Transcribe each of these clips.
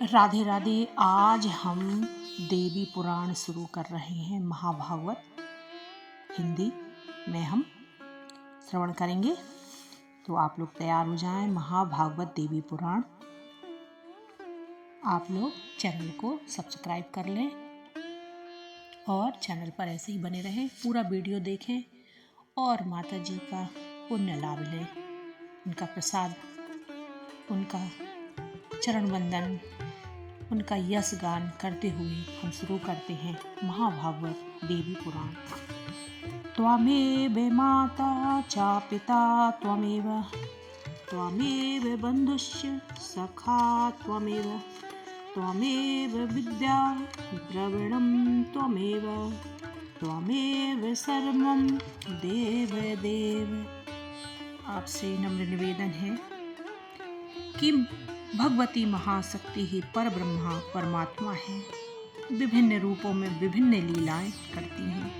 राधे राधे। आज हम देवी पुराण शुरू कर रहे हैं। महाभागवत हिंदी में हम श्रवण करेंगे, तो आप लोग तैयार हो जाएं। महाभागवत देवी पुराण। आप लोग चैनल को सब्सक्राइब कर लें और चैनल पर ऐसे ही बने रहें। पूरा वीडियो देखें और माता जी का पुण्य लाभ लें, उनका प्रसाद, उनका चरण वंदन, उनका यश गान करते हुए हम शुरू करते हैं महाभागवत देवी पुराण। त्वमेव माता च पिता त्वमेव, त्वमेव बन्धुश्च सखा त्वमेव, त्वमेव विद्या द्रविणं त्वमेव, त्वमेव सर्वं देव देव। आपसे नम्र निवेदन है कि भगवती महाशक्ति ही पर ब्रह्मा परमात्मा है। विभिन्न रूपों में विभिन्न लीलाएं करती हैं।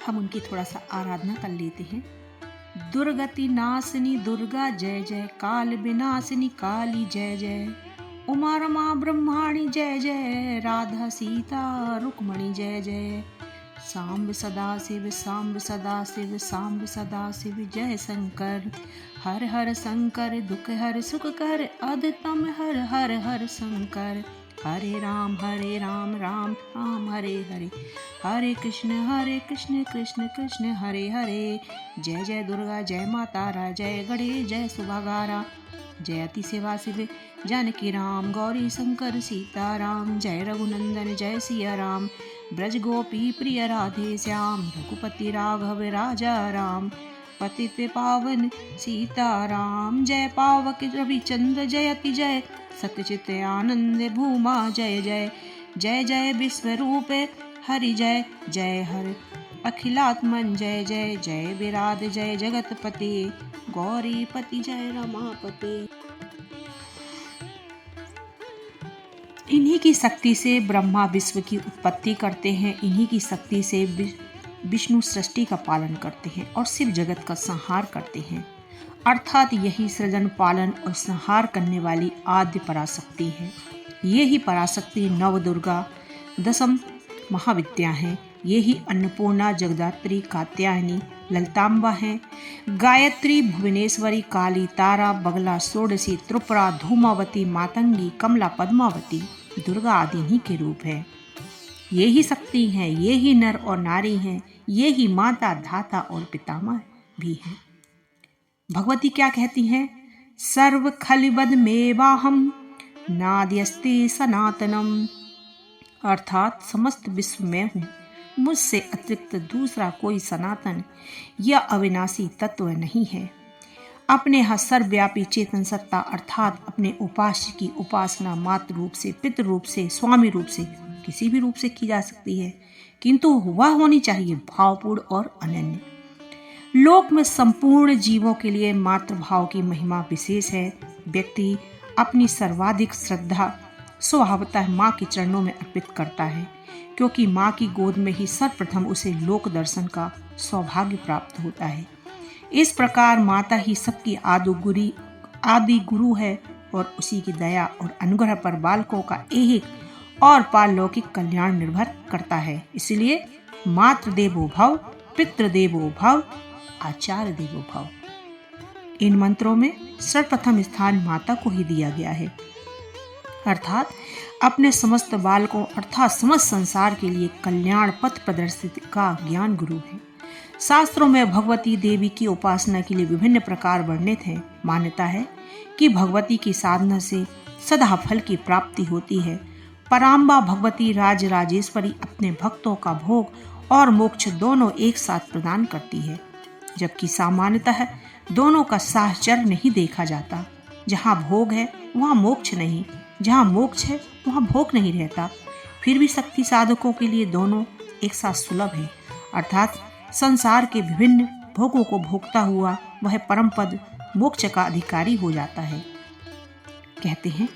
हम उनकी थोड़ा सा आराधना कर लेते हैं। दुर्गति नाशिनी दुर्गा जय जय, काल विनाशिनी काली जय जय, उमा रमा ब्रह्माणी जय जय, राधा सीता रुक्मणी जय जय, सांब सदा शिव सांब सदा शिव सांब सदा शिव, जय शंकर हर हर शंकर, दुख हर सुख कर अधतम हर हर हर शंकर, हरे राम राम राम हरे हरे, हरे कृष्ण कृष्ण कृष्ण हरे हरे। जय जय दुर्गा जय माता रा, जय गणेश जय सुभागारा, जय अति सेवा शिव जानकी राम, गौरी शंकर सीता राम, जय रघुनंदन जय सिया राम, ब्रज गोपी प्रिय राधे श्याम, रघुपति राघव राजा राम, पतित पावन सीता राम, जय पावक रविचंद्र जयति जय, सत्यचित आनंद भूमा जय जय, जय जय विश्वरूप हरि जय, जय हर अखिलात्मन जय जय, जय विराट जय जगतपति, गौरीपति जय रमापति। इन्हीं की शक्ति से ब्रह्मा विश्व की उत्पत्ति करते हैं। इन्हीं की शक्ति से विष्णु सृष्टि का पालन करते हैं और शिव जगत का संहार करते हैं। अर्थात यही सृजन पालन और संहार करने वाली आद्य पराशक्ति है। ये ही पराशक्ति नव दुर्गा दशम महाविद्या हैं। ये ही अन्नपूर्णा जगदात्री कात्यायनी ललितांबा हैं। गायत्री भुवनेश्वरी काली तारा बगला षोडशी त्रिपुरा धूमावती मातंगी कमला पद्मावती दुर्गा आदि ही के रूप है। ये ही शक्ति हैं, ये ही नर और नारी हैं, ये ही माता धाता और पितामह भी हैं। भगवती क्या कहती हैं? सर्व खलिवद मेवाहम नाद्यस्ति सनातनम, अर्थात समस्त विश्व में हूँ, मुझसे अतिरिक्त दूसरा कोई सनातन या अविनाशी तत्व नहीं है। अपने यहाँ सर्वव्यापी चेतन सत्ता अर्थात अपने उपास्य की उपासना मातृ रूप से, पितृ रूप से, स्वामी रूप से, किसी भी रूप से की जा सकती है, किंतु वह होनी चाहिए भावपूर्ण और अनन्य। लोक में संपूर्ण जीवों के लिए मातृभाव की महिमा विशेष है। व्यक्ति अपनी सर्वाधिक श्रद्धा स्वभावतः माँ के चरणों में अर्पित करता है, क्योंकि माँ की गोद में ही सर्वप्रथम उसे लोक दर्शन का सौभाग्य प्राप्त होता है। इस प्रकार माता ही सबकी आदि गुरु है और उसी की दया और अनुग्रह पर बालकों का ऐहिक और पारलौकिक कल्याण निर्भर करता है। इसलिए मातृदेवो भव, पितृदेवो भव, आचार्य देवो भव। इन मंत्रों में सर्वप्रथम स्थान माता को ही दिया गया है, अर्थात अपने समस्त बालकों अर्थात समस्त संसार के लिए कल्याण पथ प्रदर्शित का ज्ञान गुरु है। शास्त्रों में भगवती देवी की उपासना के लिए विभिन्न प्रकार वर्णित हैं। मान्यता है कि भगवती की साधना से सदा फल की प्राप्ति होती है। पराम्बा भगवती राजराजेश्वरी अपने भक्तों का भोग और मोक्ष दोनों एक साथ प्रदान करती है, जबकि सामान्यतः दोनों का साहचर्य नहीं देखा जाता। जहाँ भोग है वहाँ मोक्ष नहीं, जहाँ मोक्ष है वहाँ भोग नहीं रहता। फिर भी शक्ति साधकों के लिए दोनों एक साथ सुलभ है, अर्थात संसार के विभिन्न भोगों को भोगता हुआ वह परम पद मोक्ष का अधिकारी हो जाता है। कहते हैं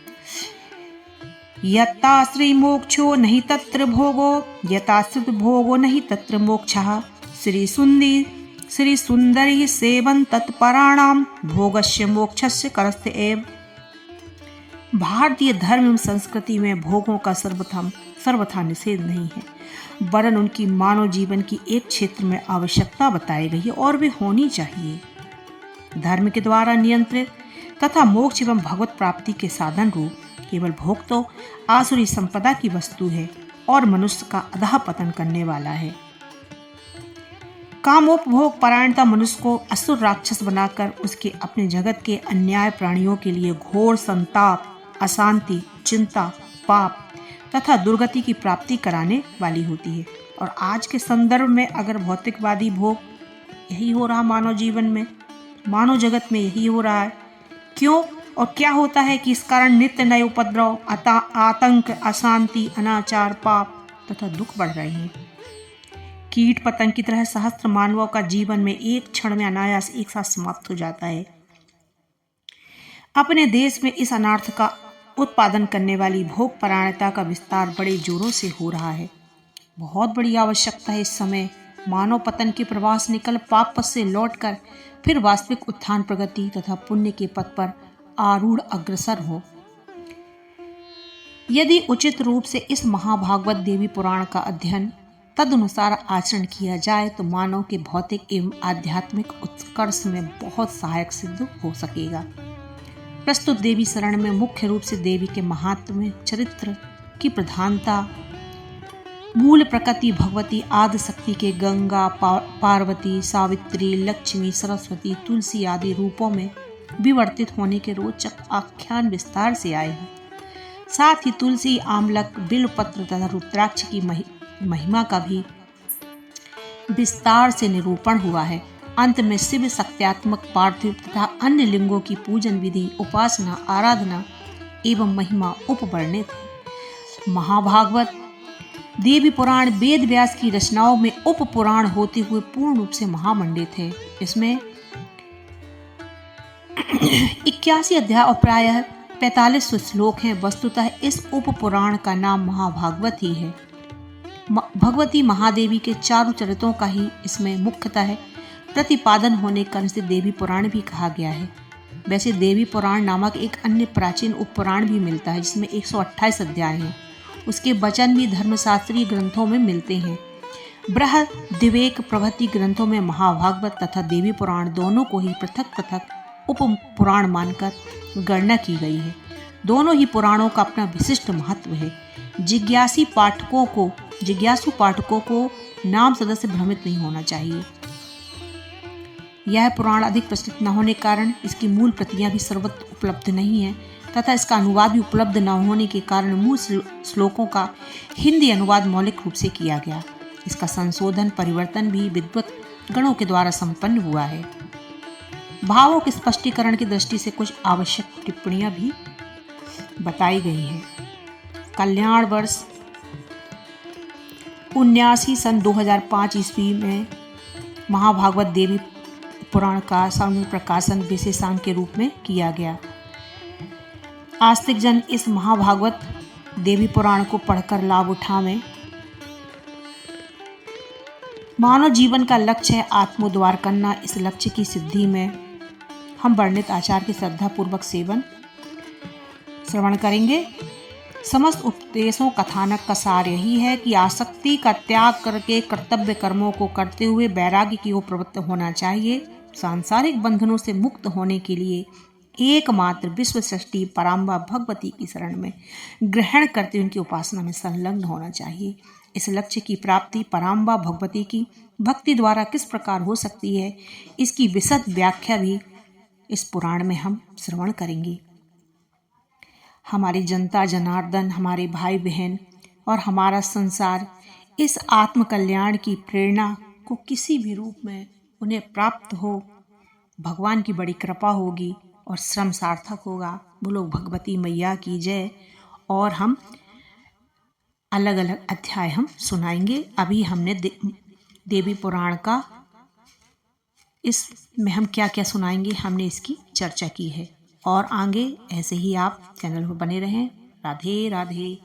यत्ता श्री मोक्षो नहीं तत्र भोगो, यथाश्रित भोगो नहीं तत्र मोक्षः, श्री सुंदरी सेवन तत्पराणाम भोगस्य मोक्षस्य करस्ते एव। भारतीय धर्म एवं संस्कृति में भोगों का सर्वथा निषेध नहीं है, वरन उनकी मानव जीवन की एक क्षेत्र में आवश्यकता बताई गई है और वे होनी चाहिए। धर्म के द्वारा नियंत्रित तथा मोक्ष एवं भगवत प्राप्ति के साधन रूप केवल भोग तो आसुरी संपदा की वस्तु है और मनुष्य का अधः पतन करने वाला है। कामोपभोग परायणता मनुष्य को असुर राक्षस बनाकर उसके अपने जगत के अन्याय प्राणियों के लिए घोर संताप, अशांति, चिंता, पाप तथा दुर्गति की प्राप्ति कराने वाली होती है। और आज के संदर्भ में अगर भौतिकवादी भोग यही हो रहा मानव जीवन में, मानव जगत में यही हो रहा है, क्यों और क्या होता है कि इस कारण नित्य नए उपद्रव, आतंक, अशांति, अनाचार, पाप तथा दुख बढ़ रहे हैं। कीट पतंग की तरह सहस्त्र मानवों का जीवन में एक क्षण में अनायास एक साथ समाप्त हो जाता है। अपने देश में इस अनर्थ का उत्पादन करने वाली भोग परायणता का विस्तार बड़े जोरों से हो रहा है। बहुत बड़ी आवश्यकता है इस समय मानव पतन के प्रवास निकल पाप पथ से लौटकर फिर वास्तविक उत्थान, प्रगति तथा पुण्य के पथ पर आरूढ़ अग्रसर हो। यदि उचित रूप से इस महाभागवत देवी पुराण का अध्ययन तदनुसार आचरण किया जाए तो मानव के भौतिक एवं आध्यात्मिक उत्कर्ष में बहुत सहायक सिद्ध हो सकेगा। प्रस्तुत देवी शरण में मुख्य रूप से देवी के महात्म्य, चरित्र की प्रधानता, मूल प्रकृति भगवती आदि शक्ति के गंगा, पार्वती, सावित्री, लक्ष्मी, सरस्वती, तुलसी आदि रूपों में विवर्तित होने के रोचक आख्यान विस्तार से आए हैं। साथ ही तुलसी, आमलक, बिल्वपत्र तथा रुद्राक्ष की महिमा का भी विस्तार से निरूपण हुआ है। अंत में शिव शक्त्यात्मक पार्थिव तथा अन्य लिंगों की पूजन विधि, उपासना, आराधना एवं महिमा उपवर्णित है। महाभागवत देवी पुराण वेद व्यास की रचनाओं में उप पुराण होते हुए पूर्ण रूप से महामंडित है। इसमें 81 अध्याय और प्रायः 45 श्लोक हैं। वस्तुतः इस उप पुराण का नाम महाभागवत ही है। भगवती महादेवी के चारों चरित्रों का ही इसमें मुख्यतः प्रतिपादन होने कारण से देवी पुराण भी कहा गया है। वैसे देवी पुराण नामक एक अन्य प्राचीन उपपुराण भी मिलता है जिसमें 128 अध्याय हैं। उसके वचन भी धर्मशास्त्रीय ग्रंथों में मिलते हैं। बृहद्विवेक प्रभृति ग्रंथों में महाभागवत तथा देवी पुराण दोनों को ही पृथक पृथक उप पुराण मानकर गणना की गई है। दोनों ही पुराणों का अपना विशिष्ट महत्व है। जिज्ञासु पाठकों को नाम सदस्य भ्रमित नहीं होना चाहिए। यह पुराण अधिक प्रचलित न होने कारण इसकी मूल प्रतियां भी सर्वत्र उपलब्ध नहीं है तथा इसका अनुवाद भी उपलब्ध न होने के कारण मूल श्लोकों का हिंदी अनुवाद मौलिक रूप से किया गया। इसका संशोधन परिवर्तन भी विद्वत गणों के द्वारा संपन्न हुआ है। भावों के स्पष्टीकरण की दृष्टि से कुछ आवश्यक टिप्पणियां भी बताई गई हैं। कल्याण वर्ष 79 सन 2005 ईस्वी में महाभागवत देवी पुराण का सामूहिक प्रकाशन विशेषांक के रूप में किया गया। आस्तिक जन इस महाभागवत देवी पुराण को पढ़कर लाभ उठावें। मानव जीवन का लक्ष्य है आत्मोद्धार करना। इस लक्ष्य की सिद्धि में हम वर्णित आचार के श्रद्धा पूर्वक श्रवण करेंगे। समस्त उपदेशों कथानक का सार यही है कि आसक्ति का त्याग करके कर्तव्य कर्मों को करते हुए वैराग्य की ओर प्रवृत्त होना चाहिए। सांसारिक बंधनों से मुक्त होने के लिए एकमात्र विश्व सृष्टि पराम्बा भगवती की शरण में ग्रहण करते उनकी उपासना में संलग्न होना चाहिए। इस लक्ष्य की प्राप्ति पराम्बा भगवती की भक्ति द्वारा किस प्रकार हो सकती है, इसकी विशद व्याख्या भी इस पुराण में हम श्रवण करेंगे। हमारी जनता जनार्दन, हमारे भाई बहन और हमारा संसार इस आत्म कल्याण की प्रेरणा को किसी भी रूप में उन्हें प्राप्त हो, भगवान की बड़ी कृपा होगी और श्रम सार्थक होगा। बोलो भगवती मैया की जय। और हम अलग अलग अध्याय हम सुनाएंगे। अभी हमने देवी पुराण का इसमें हम क्या क्या सुनाएंगे हमने इसकी चर्चा की है। और आगे ऐसे ही आप चैनल पर बने रहें। राधे राधे।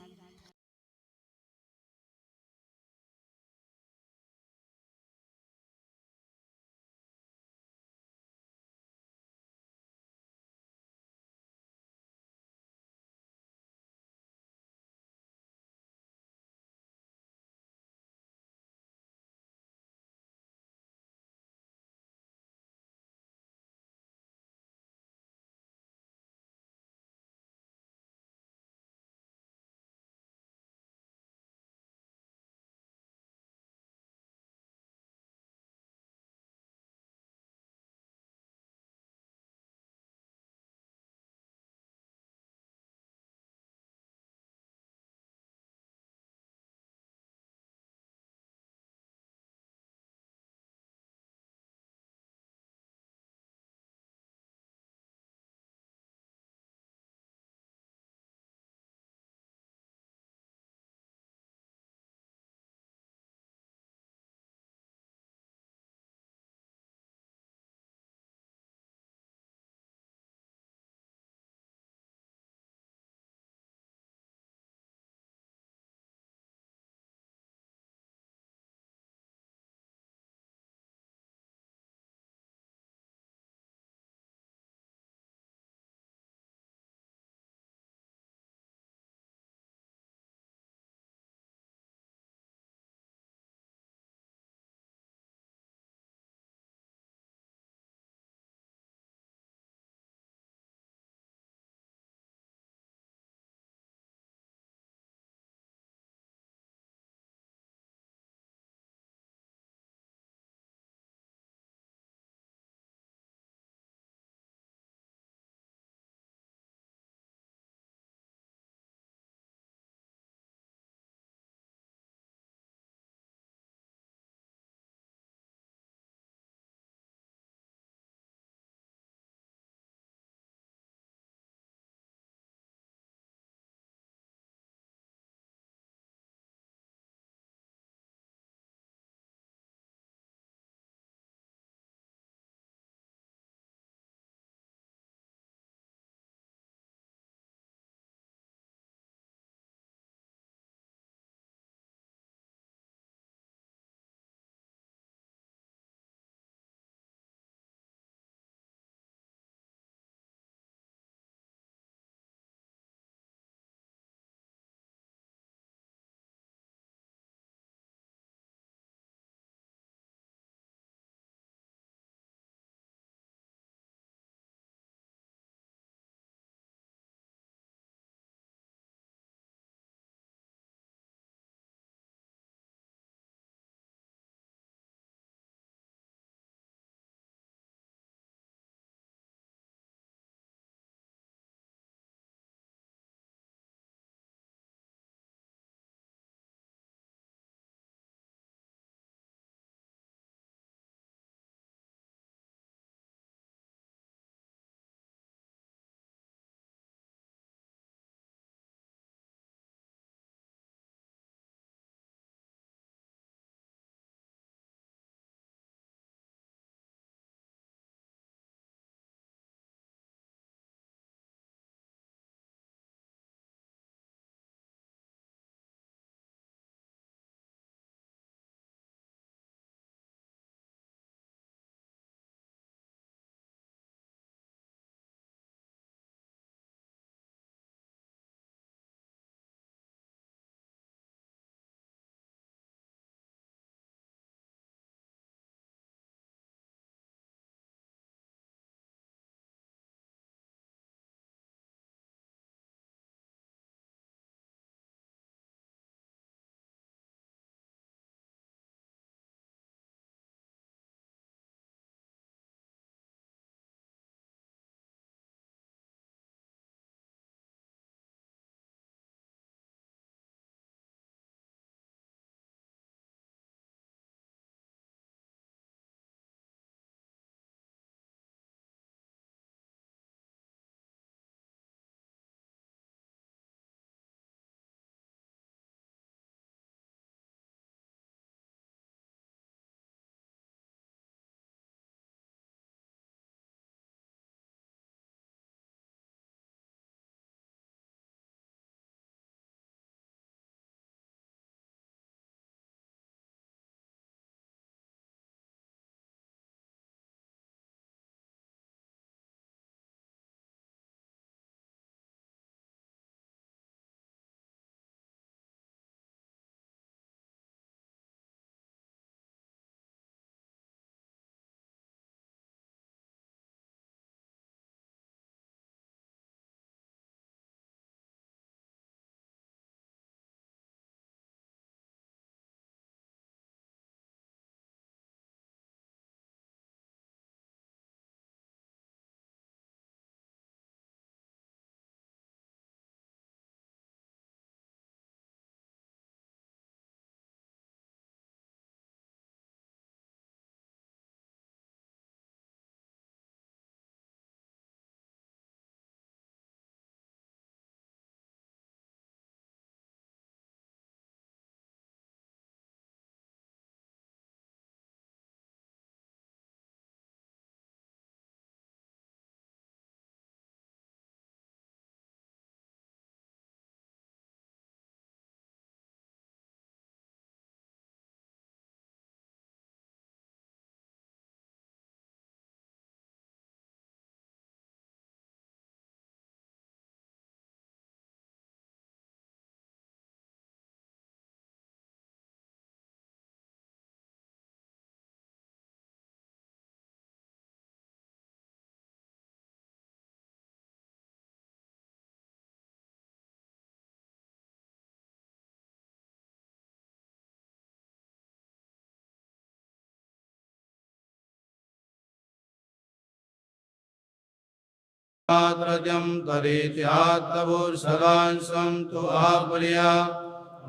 मात्रजं तरेत्यात्तवुर्सदांसं तु आपुर्या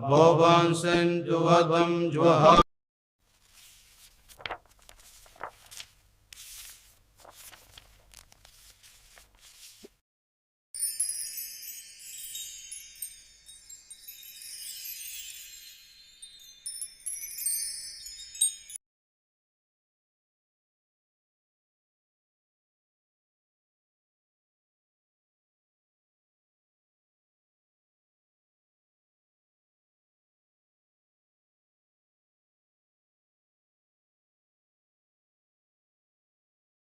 भोवांसं तु वधं ज्वः